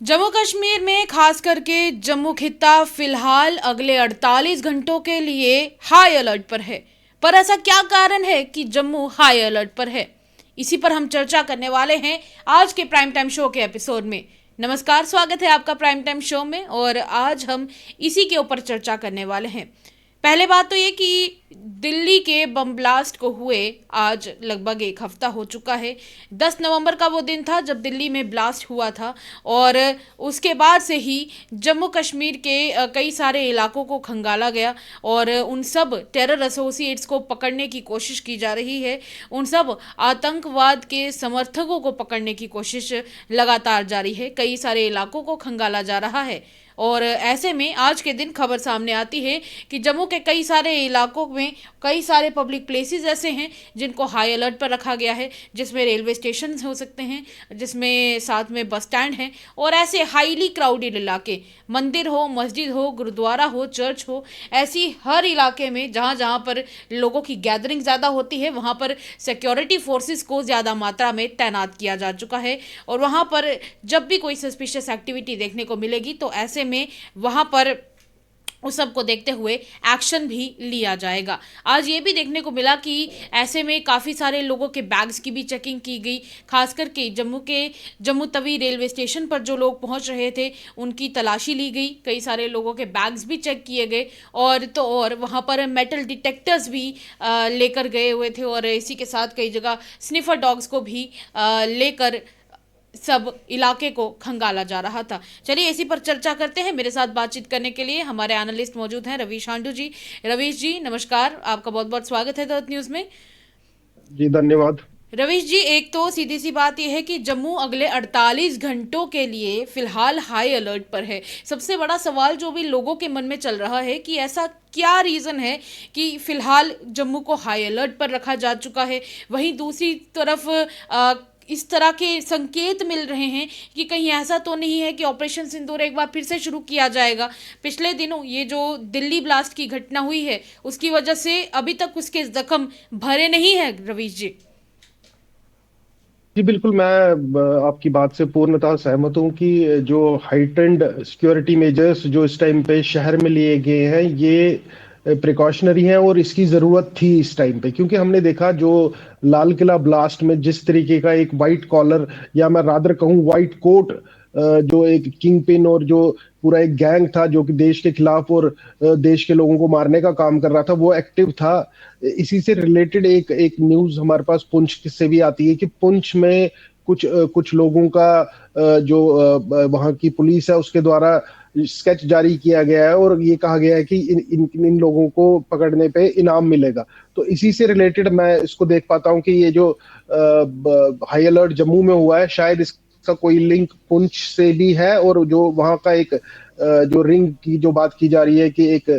जम्मू कश्मीर में खास करके जम्मू खित्ता फिलहाल अगले 48 घंटों के लिए हाई अलर्ट पर है। पर ऐसा क्या कारण है कि जम्मू हाई अलर्ट पर है? इसी पर हम चर्चा करने वाले हैं आज के प्राइम टाइम शो के एपिसोड में। नमस्कार, स्वागत है आपका प्राइम टाइम शो में और आज हम इसी के ऊपर चर्चा करने वाले हैं। पहले बात तो ये कि दिल्ली के बम ब्लास्ट को हुए आज लगभग एक हफ्ता हो चुका है। 10 नवंबर का वो दिन था जब दिल्ली में ब्लास्ट हुआ था और उसके बाद से ही जम्मू कश्मीर के कई सारे इलाकों को खंगाला गया और उन सब टेरर एसोसिएट्स को पकड़ने की कोशिश की जा रही है। उन सब आतंकवाद के समर्थकों को पकड़ने की कोशिश लगातार जारी है। कई सारे इलाकों को खंगाला जा रहा है और ऐसे में आज के दिन खबर सामने आती है कि जम्मू के कई सारे इलाकों में कई सारे पब्लिक प्लेसेस ऐसे हैं जिनको हाई अलर्ट पर रखा गया है, जिसमें रेलवे स्टेशन हो सकते हैं, जिसमें साथ में बस स्टैंड हैं और ऐसे हाईली क्राउडेड इलाके, मंदिर हो, मस्जिद हो, गुरुद्वारा हो, चर्च हो, ऐसी हर इलाके में जहाँ जहाँ पर लोगों की गैदरिंग ज़्यादा होती है वहाँ पर सिक्योरिटी फोर्सेस को ज़्यादा मात्रा में तैनात किया जा चुका है। और वहाँ पर जब भी कोई सस्पिशियस एक्टिविटी देखने को मिलेगी तो ऐसे में वहां पर उस सब को देखते हुए एक्शन भी लिया जाएगा। आज ये भी देखने को मिला कि ऐसे में काफ़ी सारे लोगों के बैग्स की भी चेकिंग की गई। खास करके जम्मू तवी रेलवे स्टेशन पर जो लोग पहुंच रहे थे उनकी तलाशी ली गई, कई सारे लोगों के बैग्स भी चेक किए गए और वहां पर मेटल डिटेक्टर्स भी लेकर गए हुए थे और इसी के साथ कई जगह स्निफर डॉग्स को भी लेकर सब इलाके को खंगाला जा रहा था। चलिए इसी पर चर्चा करते हैं। मेरे साथ बातचीत करने के लिए हमारे एनालिस्ट मौजूद हैं रवीश हांडू जी। रवीश जी नमस्कार, आपका बहुत बहुत स्वागत है तड़क न्यूज़ में। जी धन्यवाद। रवीश जी, एक तो सीधी सी बात यह है कि जम्मू अगले 48 घंटों के लिए फिलहाल हाई अलर्ट पर है। सबसे बड़ा सवाल जो भी लोगों के मन में चल रहा है कि ऐसा क्या रीज़न है कि फिलहाल जम्मू को हाई अलर्ट पर रखा जा चुका है। वहीं दूसरी तरफ इस तरह के संकेत मिल रहे हैं कि कहीं ऐसा तो नहीं है कि ऑपरेशन सिंदूर एक बार फिर से शुरू किया जाएगा। पिछले दिनों ये जो दिल्ली ब्लास्ट की घटना हुई है उसकी वजह से अभी तक उसके जख्म भरे नहीं है रवीश जी। जी बिल्कुल, मैं आपकी बात से पूर्णतः सहमत हूँ कि जो हाइटेंड सिक्योरिटी मेजर्स जो इस टाइम पे शहर में लिए गए हैं ये प्रिकॉशनरी हैं और इसकी ज़रूरत थी इस टाइम पे, क्योंकि हमने देखा जो लाल किला ब्लास्ट में जिस तरीके का एक वाइट कॉलर या मैं रादर कहूँ वाइट कोट जो एक किंग पिन और जो पूरा एक गैंग था जो कि देश के खिलाफ और देश के लोगों को मारने का काम कर रहा था वो एक्टिव था। इसी से रिलेटेड एक एक न्यूज हमारे पास पुंछ से भी आती है कि पुंछ में कुछ लोगों का जो वहां की पुलिस है उसके द्वारा स्केच जारी किया गया है और ये कहा गया है कि इन लोगों को पकड़ने पे इनाम मिलेगा। तो इसी से रिलेटेड मैं इसको देख पाता हूँ कि ये जो हाई अलर्ट जम्मू में हुआ है शायद इसका कोई लिंक पुंछ से भी है और जो वहां का एक जो रिंग की जो बात की जा रही है कि एक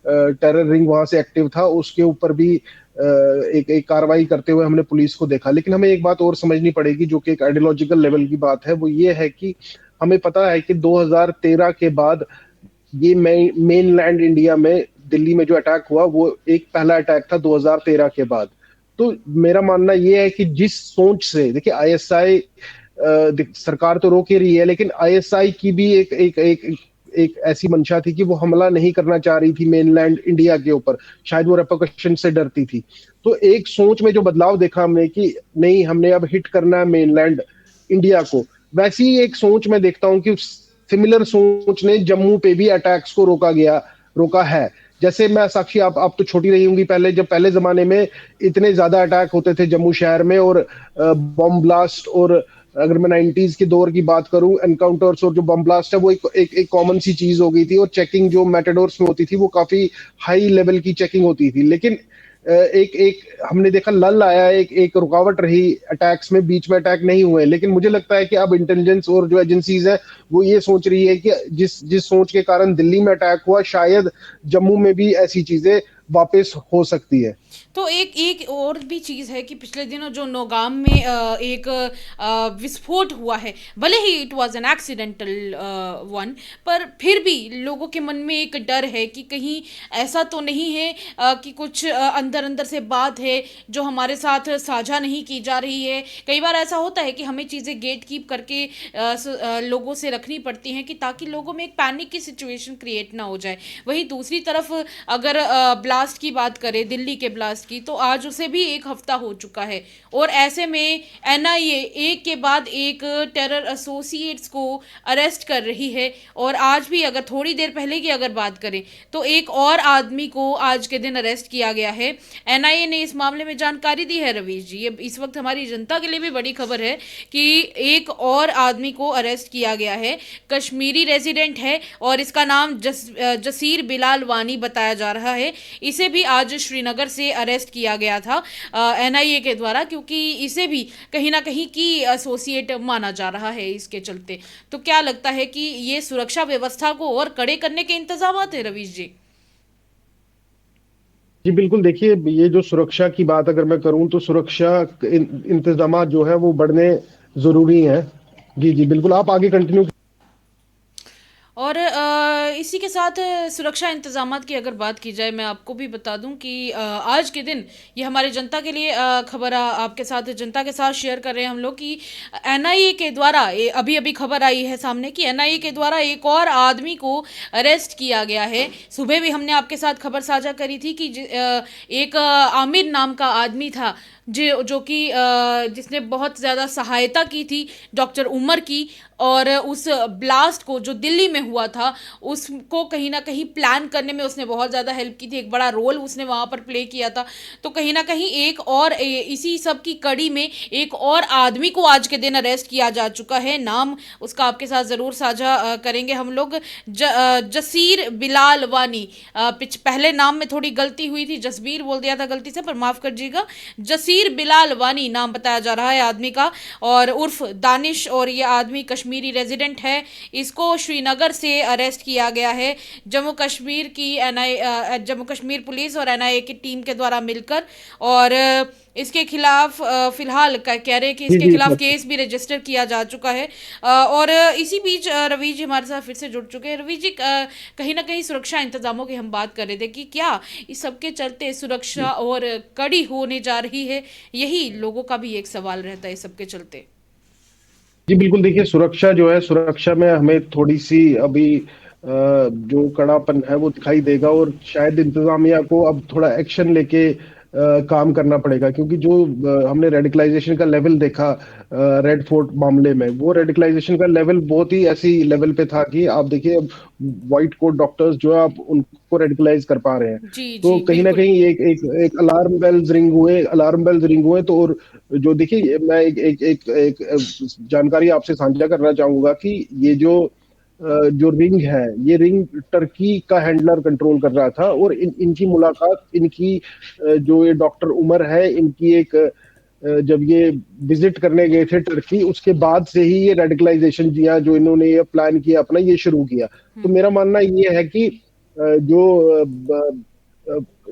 टेरर रिंग वहां से एक्टिव था उसके ऊपर भी एक कार्रवाई करते हुए हमने पुलिस को देखा। लेकिन हमें एक बात और समझनी पड़ेगी जो कि एक आइडियोलॉजिकल लेवल की बात है, वो ये है कि हमें पता है कि 2013 के बाद ये मेन लैंड इंडिया में दिल्ली में जो अटैक हुआ वो एक पहला अटैक था 2013 के बाद। तो मेरा मानना ये है कि जिस सोच से देखिए आईएसआई सरकार तो रोक ही रही है लेकिन आईएसआई की भी एक ऐसी मंशा थी कि वो हमला नहीं करना चाह रही थी मेनलैंड इंडिया के ऊपर, शायद वो रेपरकशन से डरती थी। तो एक सोच में जो बदलाव देखा हमने कि नहीं हमने अब हिट करना है मेनलैंड इंडिया को, वैसी ही एक सोच में देखता हूं कि सिमिलर सोच ने जम्मू पे भी अटैक्स को रोका है। जैसे मैं साक्षी आप तो छोटी रही होंगी, पहले जब पहले जमाने में इतने ज्यादा अटैक होते थे जम्मू शहर में और बॉम्ब ब्लास्ट, और अगर मैं 90s के दौर की बात करूं एनकाउंटर्स और जो बम ब्लास्ट है वो एक कॉमन सी चीज हो गई थी और चेकिंग जो मेटाडोर्स में होती थी वो काफी हाई लेवल की चेकिंग होती थी। लेकिन एक एक हमने देखा लल आया, एक रुकावट रही अटैक्स में, बीच में अटैक नहीं हुए। लेकिन मुझे लगता है कि अब इंटेलिजेंस और जो एजेंसीज है वो ये सोच रही है कि जिस सोच के कारण दिल्ली में अटैक हुआ शायद जम्मू में भी ऐसी चीजें वापस हो सकती है। तो एक एक और भी चीज़ है कि पिछले दिनों जो नौगाम में एक विस्फोट हुआ है, भले ही it was an accidental one, पर फिर भी लोगों के मन में एक डर है कि कहीं ऐसा तो नहीं है कि कुछ अंदर अंदर से बात है जो हमारे साथ साझा नहीं की जा रही है। कई बार ऐसा होता है कि हमें चीज़ें गेट कीप करके लोगों से रखनी पड़ती हैं कि ताकि लोगों में एक पैनिक की सिचुएशन क्रिएट ना हो जाए। वहीं दूसरी तरफ अगर ब्लास्ट की बात करें, दिल्ली के ब्लास्ट की, तो आज उसे भी एक हफ्ता हो चुका है और ऐसे में एनआईए एक के बाद एक टेरर एसोसिएट्स को अरेस्ट कर रही है। और आज भी अगर थोड़ी देर पहले की अगर बात करें तो एक और आदमी को आज के दिन अरेस्ट किया गया है। एनआईए ने इस मामले में जानकारी दी है रवीश जी। ये इस वक्त हमारी जनता के लिए भी बड़ी खबर है कि एक और आदमी को अरेस्ट किया गया है, कश्मीरी रेजिडेंट है और इसका नाम जसीर बिलाल वानी बताया जा रहा है। इसे भी आज श्रीनगर से अरेस्ट किया गया था एनआईए के द्वारा, क्योंकि इसे भी कहीं ना कहीं की एसोसिएट माना जा रहा है इसके चलते। तो क्या लगता है कि ये सुरक्षा व्यवस्था को और कड़े करने के इंतजाम है रवीश जी? जी बिल्कुल, देखिए ये जो सुरक्षा की बात अगर मैं करूं तो सुरक्षा इंतजाम जो है वो बढ़ने जरूरी हैं। जी जी बिल्कुल, आप आगे कंटिन्यू। और इसी के साथ सुरक्षा इंतजामात की अगर बात की जाए, मैं आपको भी बता दूं कि आज के दिन ये हमारे जनता के लिए खबर आपके साथ जनता के साथ शेयर कर रहे हैं हम लोग कि एनआईए के द्वारा अभी अभी खबर आई है सामने कि एनआईए के द्वारा एक और आदमी को अरेस्ट किया गया है। सुबह भी हमने आपके साथ खबर साझा करी थी कि एक आमिर नाम का आदमी था जो कि जिसने बहुत ज़्यादा सहायता की थी डॉक्टर उमर की, और उस ब्लास्ट को जो दिल्ली में हुआ था उसको कहीं ना कहीं प्लान करने में उसने बहुत ज़्यादा हेल्प की थी, एक बड़ा रोल उसने वहाँ पर प्ले किया था। तो कहीं ना कहीं एक और इसी सब की कड़ी में एक और आदमी को आज के दिन अरेस्ट किया जा चुका है। नाम उसका आपके साथ ज़रूर साझा करेंगे हम लोग। जसीर बिलाल वानी, पहले नाम में थोड़ी गलती हुई थी, जसबीर बोल दिया था गलती से, पर माफ़ कर दीजिएगा। जसीर बिलाल वानी नाम बताया जा रहा है आदमी का, और उर्फ दानिश, और ये आदमी कश्मीरी रेजिडेंट है। इसको श्रीनगर से अरेस्ट किया गया है जम्मू कश्मीर की जम्मू कश्मीर पुलिस और एनआईए की टीम के द्वारा मिलकर। और इसके खिलाफ फिलहाल कह रहे हैं कि जी इसके जी खिलाफ सर। केस भी रजिस्टर किया जा चुका है। और इसी बीच रवि जी हमारे साथ फिर से जुड़ चुके हैं। रवि जी, कहीं ना कहीं सुरक्षा इंतजामों की हम बात कर रहे थे कि क्या इस सबके चलते सुरक्षा और कड़ी होने जा रही है, यही लोगों का भी एक सवाल रहता है इस सबके चलते। जी बिल्कुल, देखिए सुरक्षा जो है, सुरक्षा में हमें थोड़ी सी अभी जो कड़ापन है वो दिखाई देगा, और शायद इंतजामिया को अब थोड़ा एक्शन लेके काम करना पड़ेगा, क्योंकि जो हमने रेडिकलाइजेशन का लेवल देखा रेड फोर्ट मामले में, वो रेडिकलाइजेशन का लेवल बहुत ही ऐसी लेवल पे था कि आप देखिए अब व्हाइट कोट डॉक्टर्स जो है आप उनको रेडिकलाइज कर पा रहे हैं। जी तो जी कहीं ना बिल्कुल। कहीं एक एक एक अलार्म बेल्स रिंग हुए। तो और जो देखिए मैं एक जानकारी आपसे साझा करना चाहूंगा कि ये जो रिंग है, ये रिंग टर्की का हैंडलर कंट्रोल कर रहा था, और इनकी मुलाकात, इनकी जो ये डॉक्टर उमर है, इनकी एक जब ये विजिट करने गए थे टर्की, उसके बाद से ही ये रेडिकलाइजेशन किया, जो इन्होंने ये प्लान किया अपना, ये शुरू किया। तो मेरा मानना ये है कि जो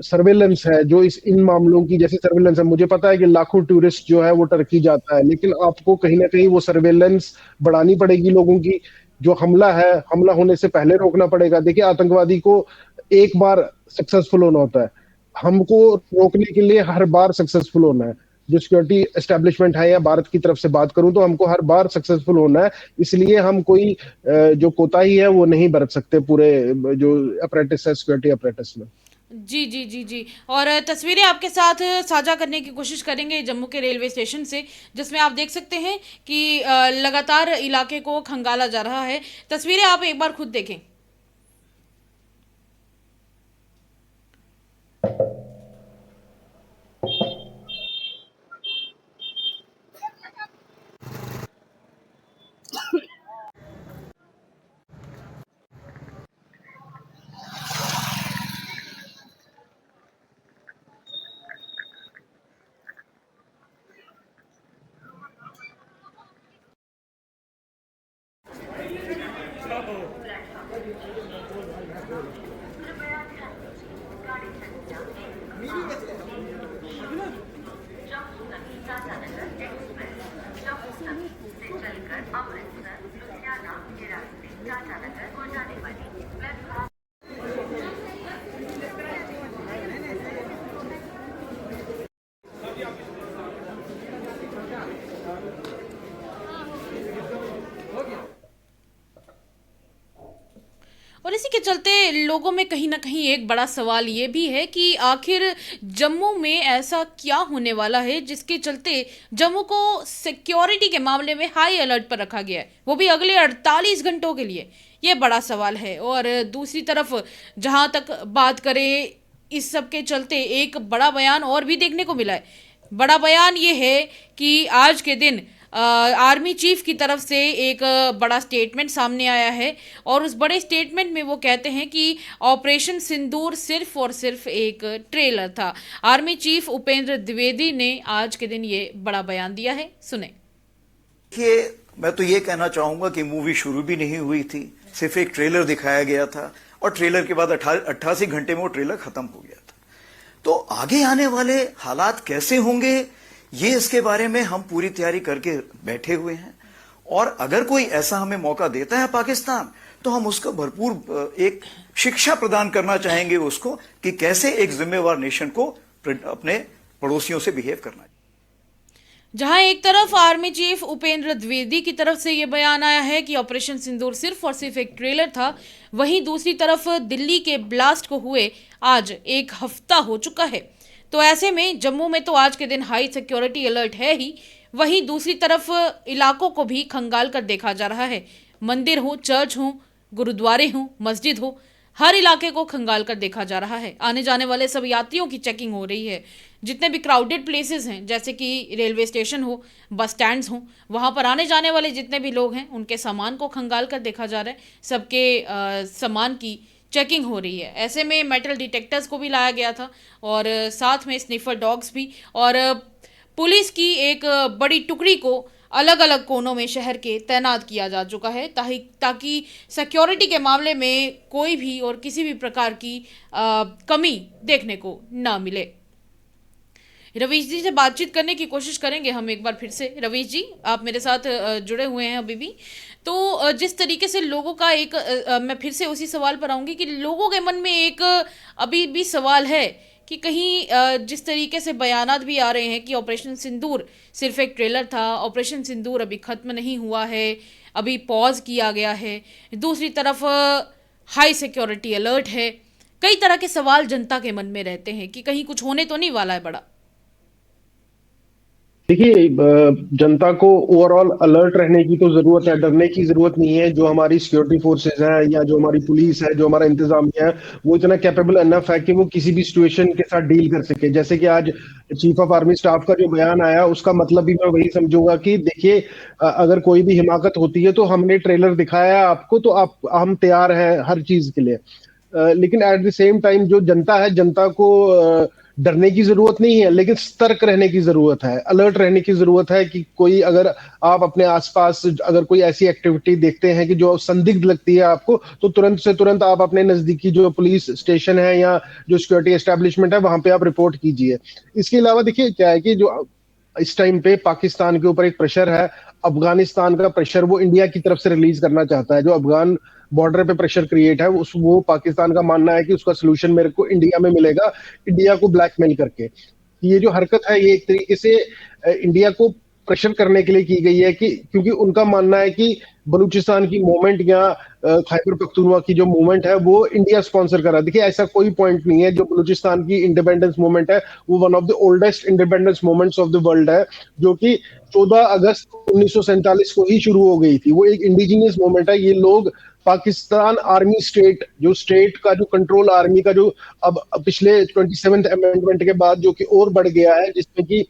सर्वेलेंस है, जो इस इन मामलों की जैसे सर्वेलेंस है, मुझे पता है कि लाखों टूरिस्ट जो है वो टर्की जाता है, लेकिन आपको कहीं ना कहीं वो सर्वेलेंस बढ़ानी पड़ेगी लोगों की। जो हमला है, हमला होने से पहले रोकना पड़ेगा। देखिए आतंकवादी को एक बार सक्सेसफुल होना होता है, हमको रोकने के लिए हर बार सक्सेसफुल होना है। जो सिक्योरिटी एस्टेब्लिशमेंट है, या भारत की तरफ से बात करूं, तो हमको हर बार सक्सेसफुल होना है। इसलिए हम कोई जो कोताही है वो नहीं बरत सकते पूरे जो अप्रेंटिस है, सिक्योरिटी अप्रेंटिस में। जी जी जी जी। और तस्वीरें आपके साथ साझा करने की कोशिश करेंगे जम्मू के रेलवे स्टेशन से, जिसमें आप देख सकते हैं कि लगातार इलाके को खंगाला जा रहा है। तस्वीरें आप एक बार खुद देखें। से चलकर अमृतसर लुधियाना के रास्ते टाटानगर को जाने वाली प्लेटफॉर्म और इसी के चलते लोगों में कहीं ना कहीं एक बड़ा सवाल ये भी है कि आखिर जम्मू में ऐसा क्या होने वाला है जिसके चलते जम्मू को सिक्योरिटी के मामले में हाई अलर्ट पर रखा गया है, वो भी अगले 48 घंटों के लिए। ये बड़ा सवाल है। और दूसरी तरफ जहां तक बात करें, इस सब के चलते एक बड़ा बयान और भी देखने को मिला है। बड़ा बयान ये है कि आज के दिन आर्मी चीफ की तरफ से एक बड़ा स्टेटमेंट सामने आया है और उस बड़े स्टेटमेंट में वो कहते हैं कि ऑपरेशन सिंदूर सिर्फ और सिर्फ एक ट्रेलर था। आर्मी चीफ उपेंद्र द्विवेदी ने आज के दिन ये बड़ा बयान दिया है, सुने। देखिए, मैं तो ये कहना चाहूंगा कि मूवी शुरू भी नहीं हुई थी, सिर्फ एक ट्रेलर दिखाया गया था और ट्रेलर के बाद 88 घंटे में वो ट्रेलर खत्म हो गया था। तो आगे आने वाले हालात कैसे होंगे, ये इसके बारे में हम पूरी तैयारी करके बैठे हुए हैं। और अगर कोई ऐसा हमें मौका देता है पाकिस्तान, तो हम उसको भरपूर एक शिक्षा प्रदान करना चाहेंगे उसको कि कैसे एक जिम्मेवार नेशन को अपने पड़ोसियों से बिहेव करना है। जहां एक तरफ आर्मी चीफ उपेंद्र द्विवेदी की तरफ से यह बयान आया है कि ऑपरेशन सिंदूर सिर्फ और सिर्फ एक ट्रेलर था, वहीं दूसरी तरफ दिल्ली के ब्लास्ट को हुए आज एक हफ्ता हो चुका है। तो ऐसे में जम्मू में तो आज के दिन हाई सिक्योरिटी अलर्ट है ही, वहीं दूसरी तरफ इलाकों को भी खंगाल कर देखा जा रहा है। मंदिर हो, चर्च हो, गुरुद्वारे हो, मस्जिद हो, हर इलाके को खंगाल कर देखा जा रहा है। आने जाने वाले सब यात्रियों की चेकिंग हो रही है। जितने भी क्राउडेड प्लेसेस हैं, जैसे कि रेलवे स्टेशन हो, बस स्टैंड्स हो, वहाँ पर आने जाने वाले जितने भी लोग हैं उनके सामान को खंगाल कर देखा जा रहा है। सबके सामान की चेकिंग हो रही है। ऐसे में मेटल डिटेक्टर्स को भी लाया गया था और साथ में स्निफर डॉग्स भी, और पुलिस की एक बड़ी टुकड़ी को अलग अलग कोनों में शहर के तैनात किया जा चुका है ताकि सिक्योरिटी के मामले में कोई भी और किसी भी प्रकार की कमी देखने को ना मिले। रवीश जी से बातचीत करने की कोशिश करेंगे हम एक बार फिर से। रवीश जी, आप मेरे साथ जुड़े हुए हैं अभी भी। तो जिस तरीके से लोगों का एक मैं फिर से उसी सवाल पर आऊँगी कि लोगों के मन में एक अभी भी सवाल है कि कहीं जिस तरीके से बयानात भी आ रहे हैं कि ऑपरेशन सिंदूर सिर्फ एक ट्रेलर था, ऑपरेशन सिंदूर अभी ख़त्म नहीं हुआ है, अभी पॉज किया गया है, दूसरी तरफ हाई सिक्योरिटी अलर्ट है। कई तरह के सवाल जनता के मन में रहते हैं कि कहीं कुछ होने तो नहीं वाला है बड़ा। देखिए, जनता को ओवरऑल अलर्ट रहने की तो जरूरत है, डरने की जरूरत नहीं है। जो हमारी सिक्योरिटी फोर्सेज हैं या जो हमारी पुलिस है, जो हमारा इंतजामिया है, वो इतना कैपेबल एनफ है कि वो किसी भी सिचुएशन के साथ डील कर सके। जैसे कि आज चीफ ऑफ आर्मी स्टाफ का जो बयान आया, उसका मतलब भी मैं वही समझूंगा कि देखिए, अगर कोई भी हिमाकत होती है तो हमने ट्रेलर दिखाया आपको, तो हम तैयार हैं हर चीज के लिए। लेकिन एट द सेम टाइम जो जनता है, जनता को डरने की जरूरत नहीं है, लेकिन सतर्क रहने की जरूरत है, अलर्ट रहने की जरूरत है कि कोई अगर आप अपने आसपास अगर कोई ऐसी एक्टिविटी देखते हैं कि जो संदिग्ध लगती है आपको, तो तुरंत से तुरंत आप अपने नजदीकी जो पुलिस स्टेशन है या जो सिक्योरिटी एस्टेब्लिशमेंट है वहां पे आप रिपोर्ट कीजिए। इसके अलावा देखिए क्या है कि जो इस टाइम पे पाकिस्तान के ऊपर एक प्रेशर है, अफगानिस्तान का प्रेशर वो इंडिया की तरफ से रिलीज करना चाहता है। जो अफगान बॉर्डर पे प्रेशर क्रिएट है, वो पाकिस्तान का मानना है कि उसका सोल्यूशन मेरे को इंडिया में मिलेगा, इंडिया को ब्लैकमेल करके। ये जो हरकत है ये एक तरीके से इंडिया को प्रेशर करने के लिए की गई है, कि क्योंकि उनका मानना है कि बलूचिस्तान की मूवमेंट या खैबर पख्तूनवा की जो मूवमेंट है वो इंडिया स्पॉन्सर कर रहा है। देखिए, ऐसा कोई पॉइंट नहीं है। जो बलूचिस्तान की इंडिपेंडेंस मूवमेंट है वो one of the oldest independence movements of the world है, जो कि 14 अगस्त 1947 को ही शुरू हो गई थी। वो एक इंडिजिनियस मूवमेंट है। ये लोग पाकिस्तान आर्मी स्टेट, जो स्टेट का जो कंट्रोल आर्मी का जो अब पिछले 27th अमेंडमेंट के बाद जो कि और बढ़ गया है, जिसमें कि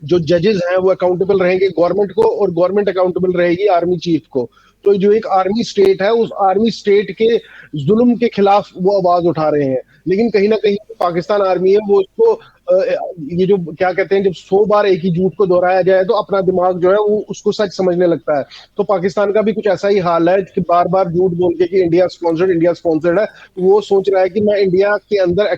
जो जजेस हैं वो अकाउंटेबल रहेंगे गवर्नमेंट को और गवर्नमेंट अकाउंटेबल रहेगी आर्मी चीफ को। तो जो एक आर्मी स्टेट है, उस आर्मी स्टेट के जुल्म के खिलाफ वो आवाज उठा रहे हैं। लेकिन कहीं ना कहीं पाकिस्तान आर्मी है वो उसको ये जो क्या कहते हैं, जब 100 बार एक ही झूठ को दोहराया जाए तो अपना दिमाग जो है वो उसको सच समझने लगता है। तो पाकिस्तान का भी कुछ ऐसा ही हाल है कि बार बार झूठ बोल के कि इंडिया स्पॉन्सर्ड है, वो सोच रहा है कि मैं इंडिया के अंदर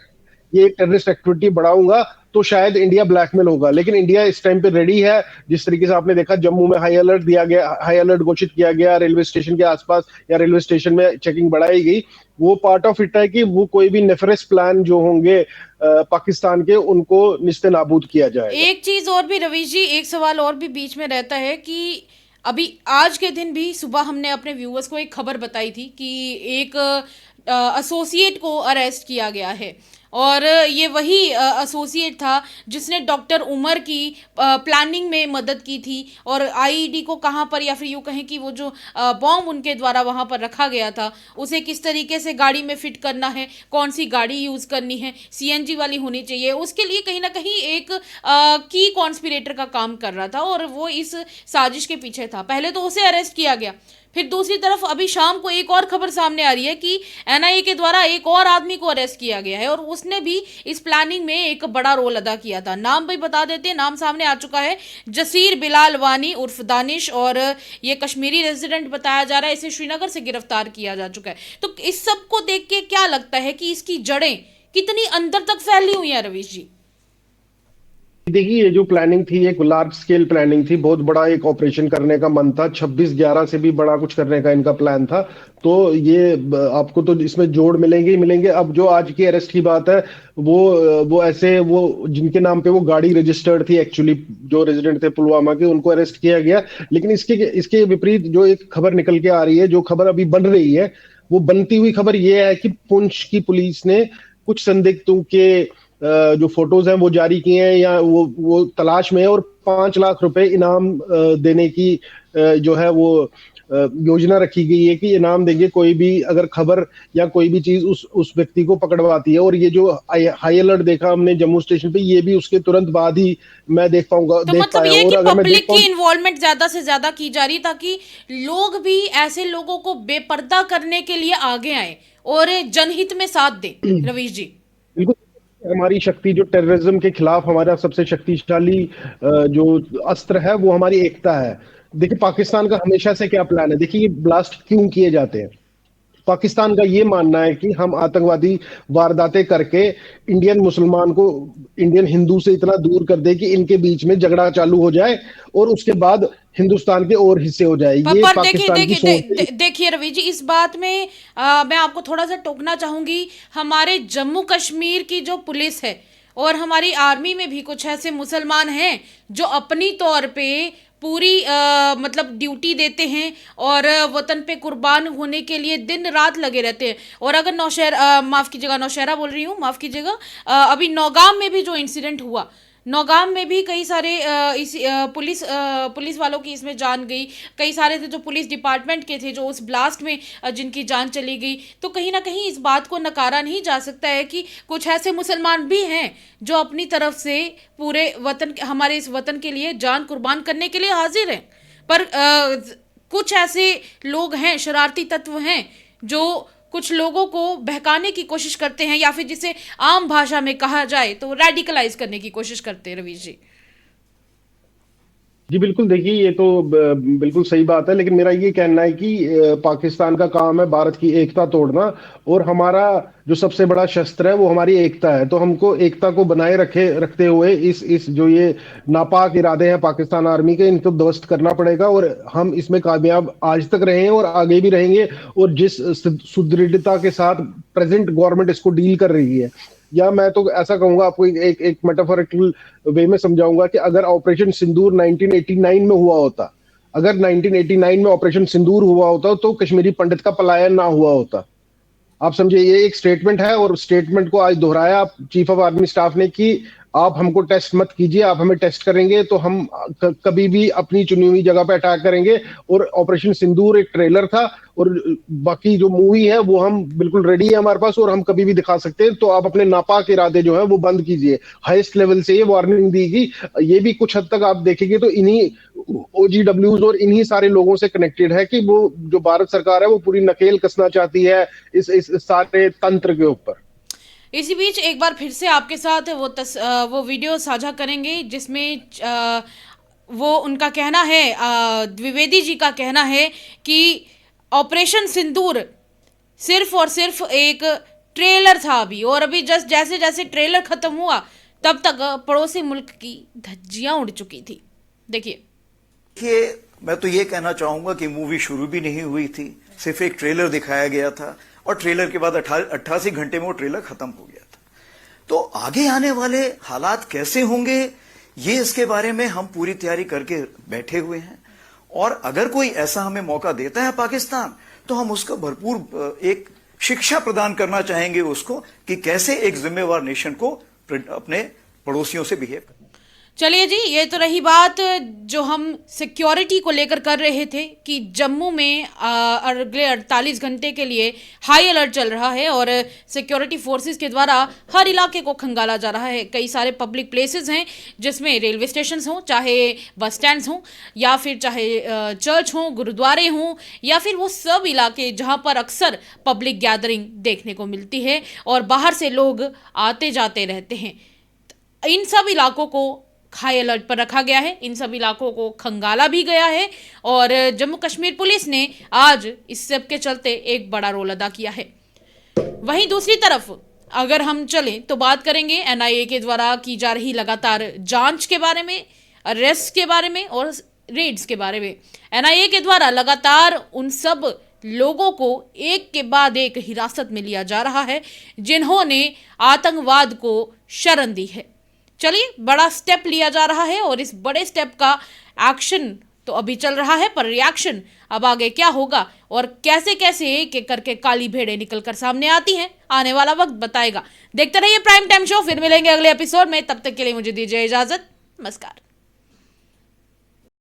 ये टेररिस्ट एक्टिविटी बढ़ाऊंगा तो शायद इंडिया ब्लैकमेल होगा, लेकिन इंडिया इस टाइम पे रेडी है। जिस तरीके से आपने देखा जम्मू में हाई अलर्ट दिया गया, हाई अलर्ट घोषित किया गया, रेलवे स्टेशन के आसपास या रेलवे स्टेशन में चेकिंग बढ़ाई गई। वो पार्ट ऑफ इट है कि वो कोई भी नेफरेस प्लान जो होंगे पाकिस्तान के, उनको निस्ते नाबूद किया जाएगा। एक चीज और भी रवीश जी, एक सवाल और भी बीच में रहता है कि अभी आज के दिन भी सुबह हमने अपने व्यूअर्स को एक खबर बताई थी कि एक एसोसिएट को अरेस्ट किया गया है, और ये वही एसोसिएट था जिसने डॉक्टर उमर की प्लानिंग में मदद की थी, और आईईडी को कहाँ पर, या फिर यूँ कहें कि वो जो बॉम्ब उनके द्वारा वहाँ पर रखा गया था उसे किस तरीके से गाड़ी में फिट करना है, कौन सी गाड़ी यूज़ करनी है, सीएनजी वाली होनी चाहिए, उसके लिए कहीं ना कहीं एक की कॉन्स्पिरेटर का काम कर रहा था, और वो इस साजिश के पीछे था। पहले तो उसे अरेस्ट किया गया, फिर दूसरी तरफ अभी शाम को एक और खबर सामने आ रही है कि एनआईए के द्वारा एक और आदमी को अरेस्ट किया गया है, और उसने भी इस प्लानिंग में एक बड़ा रोल अदा किया था। नाम भी बता देते हैं, नाम सामने आ चुका है, जसीर बिलाल वानी उर्फ दानिश, और ये कश्मीरी रेजिडेंट बताया जा रहा है, इसे श्रीनगर से गिरफ्तार किया जा चुका है। तो इस सब को देख के क्या लगता है कि इसकी जड़ें कितनी अंदर तक फैली हुई हैं रवीश जी? देखिए, ये जो प्लानिंग थी एक लार्ज स्केल प्लानिंग थी, बहुत बड़ा एक ऑपरेशन करने का मन था, 26/11 से भी बड़ा कुछ करने का इनका प्लान था। तो ये आपको तो इसमें जोड़ मिलेंगे ही मिलेंगे। अब जो आज की अरेस्ट की बात है, वो ऐसे वो जिनके नाम पे वो गाड़ी रजिस्टर्ड थी, एक्चुअली जो रेजिडेंट थे पुलवामा के, उनको अरेस्ट किया गया। लेकिन इसके विपरीत जो एक खबर निकल के आ रही है, जो खबर अभी बन रही है, वो बनती हुई खबर ये है कि पुंछ की पुलिस ने कुछ संदिग्धों के जो फोटोज हैं वो जारी किए हैं, या वो तलाश में है, और 5 लाख रुपए इनाम देने की जो है वो योजना रखी गई है कि इनाम देंगे कोई भी अगर खबर या कोई भी चीज उस व्यक्ति को पकड़वाती है। और ये जो हाई अलर्ट देखा हमने जम्मू स्टेशन पे, ये भी उसके तुरंत बाद ही मैं देख पाऊंगा, तो देख मतलब पाया। ये और कि अगर मैं पब्लिक देख पाऊं, की इन्वॉल्वमेंट ज्यादा से ज्यादा की जा रही, ताकि लोग भी ऐसे लोगों को बेपर्दा करने के लिए आगे आए और जनहित में साथ दें। रवीश जी, बिल्कुल, हमारी शक्ति जो टेररिज्म के खिलाफ हमारा सबसे शक्तिशाली जो अस्त्र है वो हमारी एकता है। देखिए, पाकिस्तान का हमेशा से क्या प्लान है, देखिए ये ब्लास्ट क्यों किए जाते हैं। पाकिस्तान का ये मानना है कि हम आतंकवादी वारदातें करके इंडियन मुसलमान को इंडियन हिंदू से इतना दूर कर दे कि इनके बीच में झगड़ा चालू हो जाए, और उसके बाद हिंदुस्तान के और हिस्से हो जाए। ये पर पाकिस्तान की सोच है। देखिए रवि जी, इस बात में मैं आपको थोड़ा सा टोकना चाहूंगी। हमारे जम्मू कश्मीर की जो पुलिस है और हमारी आर्मी में भी कुछ ऐसे मुसलमान हैं जो अपनी तौर पे पूरी मतलब ड्यूटी देते हैं और वतन पे कुर्बान होने के लिए दिन रात लगे रहते हैं। और अगर नौशहरा माफ़ कीजिएगा, नौशहरा बोल रही हूँ, माफ़ कीजिएगा, अभी नौगाम में भी जो इंसिडेंट हुआ, नौगाम में भी कई सारे पुलिस वालों की इसमें जान गई। कई सारे थे जो पुलिस डिपार्टमेंट के थे जो उस ब्लास्ट में जिनकी जान चली गई। तो कहीं ना कहीं इस बात को नकारा नहीं जा सकता है कि कुछ ऐसे मुसलमान भी हैं जो अपनी तरफ से पूरे वतन, हमारे इस वतन के लिए जान कुर्बान करने के लिए हाजिर हैं। पर कुछ ऐसे लोग हैं, शरारती तत्व हैं, जो कुछ लोगों को बहकाने की कोशिश करते हैं, या फिर जिसे आम भाषा में कहा जाए तो रेडिकलाइज करने की कोशिश करते हैं। रवीश जी, जी बिल्कुल, देखिए ये तो बिल्कुल सही बात है, लेकिन मेरा ये कहना है कि पाकिस्तान का काम है भारत की एकता तोड़ना, और हमारा जो सबसे बड़ा शस्त्र है वो हमारी एकता है। तो हमको एकता को बनाए रखते हुए इस जो ये नापाक इरादे हैं पाकिस्तान आर्मी के, इनको ध्वस्त करना पड़ेगा। और हम इसमें कामयाब आज तक रहे हैं और आगे भी रहेंगे। और जिस सुदृढ़ता के साथ प्रेजेंट गवर्नमेंट इसको डील कर रही है, या मैं तो ऐसा कहूंगा, आपको एक मेटाफोरिकल वे में समझाऊंगा कि अगर ऑपरेशन सिंदूर 1989 में हुआ होता, अगर 1989 में ऑपरेशन सिंदूर हुआ होता तो कश्मीरी पंडित का पलायन ना हुआ होता। आप समझे, ये एक स्टेटमेंट है, और स्टेटमेंट को आज दोहराया चीफ ऑफ आर्मी स्टाफ ने कि आप हमको टेस्ट मत कीजिए, आप हमें टेस्ट करेंगे तो हम कभी भी अपनी चुनी हुई जगह पे अटैक करेंगे। और ऑपरेशन सिंदूर एक ट्रेलर था, और बाकी जो मूवी है वो हम बिल्कुल रेडी है हमारे पास, और हम कभी भी दिखा सकते हैं। तो आप अपने नापाक इरादे जो है वो बंद कीजिए। हाईएस्ट लेवल से ये वार्निंग दी गई। ये भी कुछ हद तक आप देखेंगे तो इन्हीं OGWs और इन्हीं सारे लोगों से कनेक्टेड है कि वो जो भारत सरकार है वो पूरी नकेल कसना चाहती है इस सारे तंत्र के ऊपर। इसी बीच एक बार फिर से आपके साथ वो वीडियो साझा करेंगे जिसमें वो उनका कहना है, द्विवेदी जी का कहना है कि ऑपरेशन सिंदूर सिर्फ और सिर्फ एक ट्रेलर था अभी, और अभी जस्ट जैसे जैसे ट्रेलर खत्म हुआ तब तक पड़ोसी मुल्क की धज्जियां उड़ चुकी थी। देखिए, मैं तो ये कहना चाहूंगा कि मूवी शुरू भी नहीं हुई थी, सिर्फ एक ट्रेलर दिखाया गया था और ट्रेलर के बाद 88 घंटे में वो ट्रेलर खत्म हो गया था। तो आगे आने वाले हालात कैसे होंगे, ये इसके बारे में हम पूरी तैयारी करके बैठे हुए हैं। और अगर कोई ऐसा हमें मौका देता है पाकिस्तान, तो हम उसको भरपूर एक शिक्षा प्रदान करना चाहेंगे उसको कि कैसे एक जिम्मेवार नेशन को अपने पड़ोसियों से बिहेव करना। चलिए जी, ये तो रही बात जो हम सिक्योरिटी को लेकर कर रहे थे कि जम्मू में अगले 48 घंटे के लिए हाई अलर्ट चल रहा है और सिक्योरिटी फोर्सेस के द्वारा हर इलाके को खंगाला जा रहा है। कई सारे पब्लिक प्लेसेस हैं जिसमें रेलवे स्टेशन हों, चाहे बस स्टैंड्स हों, या फिर चाहे चर्च हों, गुरुद्वारे हों, या फिर वो सब इलाके जहां पर अक्सर पब्लिक गैदरिंग देखने को मिलती है और बाहर से लोग आते जाते रहते हैं। इन सब इलाकों को हाई अलर्ट पर रखा गया है, इन सब इलाकों को खंगाला भी गया है और जम्मू कश्मीर पुलिस ने आज इस सब के चलते एक बड़ा रोल अदा किया है। वहीं दूसरी तरफ अगर हम चलें तो बात करेंगे एनआईए के द्वारा की जा रही लगातार जांच के बारे में, अरेस्ट के बारे में और रेड्स के बारे में। एनआईए के द्वारा लगातार उन सब लोगों को एक के बाद एक हिरासत में लिया जा रहा है जिन्होंने आतंकवाद को शरण दी है। चलिए, बड़ा स्टेप लिया जा रहा है और इस बड़े स्टेप का एक्शन तो अभी चल रहा है, पर रिएक्शन अब आगे क्या होगा और कैसे कैसे एक एक करके काली भेड़ें निकलकर सामने आती हैं, आने वाला वक्त बताएगा। देखते रहिए प्राइम टाइम शो, फिर मिलेंगे अगले एपिसोड में। तब तक के लिए मुझे दीजिए इजाजत। नमस्कार।